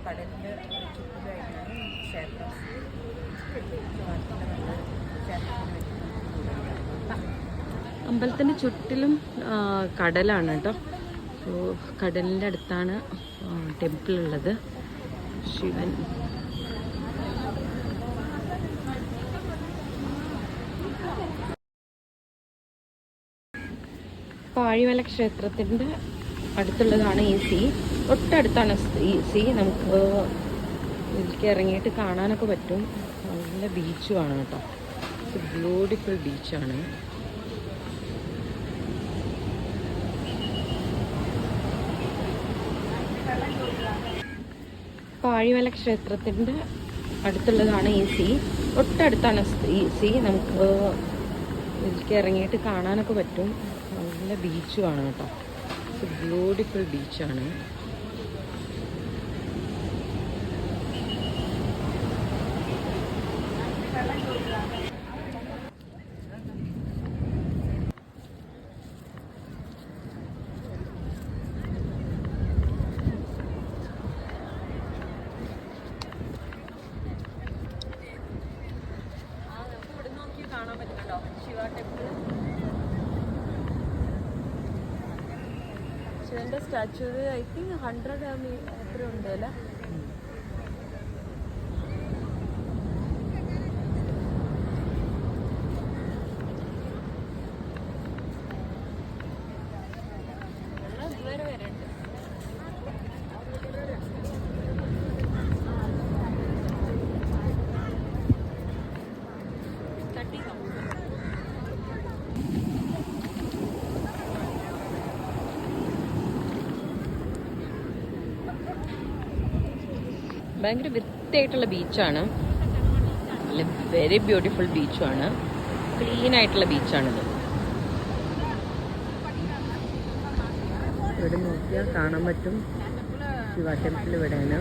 കടലിൻ്റെ ചുറ്റിലായിട്ടാണ് ക്ഷേത്രം. അമ്പലത്തിൻ്റെ ചുറ്റിലും കടലാണ് കേട്ടോ. അപ്പോൾ കടലിൻ്റെ അടുത്താണ് ടെമ്പിൾ ഉള്ളത്. ശിവൻ പാഴിമല ക്ഷേത്രത്തിൻ്റെ അടുത്തുള്ളതാണ് ഈ സീ. തൊട്ടടുത്താണ് ഈ സീ. നമുക്ക് ഇതിലേക്ക് ഇറങ്ങിയിട്ട് കാണാനൊക്കെ പറ്റും. നല്ല ബീച്ചുമാണ് കേട്ടോ. ബ്യൂട്ടിഫുൾ ബീച്ചാണ്. പാഴിമല ക്ഷേത്രത്തിൻ്റെ അടുത്തുള്ളതാണ് ഈ സീ. തൊട്ടടുത്താണ് ഈ സീ. നമുക്ക് ഇതിലേക്ക് ഇറങ്ങിയിട്ട് കാണാനൊക്കെ പറ്റും. നല്ല ബീച്ചുമാണ് കേട്ടോ. ബ്യൂട്ടിഫുൾ ബീച്ചാണ്. കാണാൻ പറ്റുന്നുണ്ടോ ശിവ ടെമ്പിൾ? ശിവന്റെ സ്റ്റാച്ചു ഐ തിങ്ക് 100 എത്ര ഉണ്ട് അല്ലേ? ഇതുവരെ വരണ്ട്. ഭയങ്കര വൃത്തിയായിട്ടുള്ള ബീച്ചാണ്. Very beautiful ബീച്ചുമാണ്. ക്ലീൻ ആയിട്ടുള്ള ബീച്ചാണിത്. ഇവിടെ നോക്കിയാൽ കാണാൻ പറ്റും ശിവ ടെമ്പിൾ ഇവിടെയാണ്.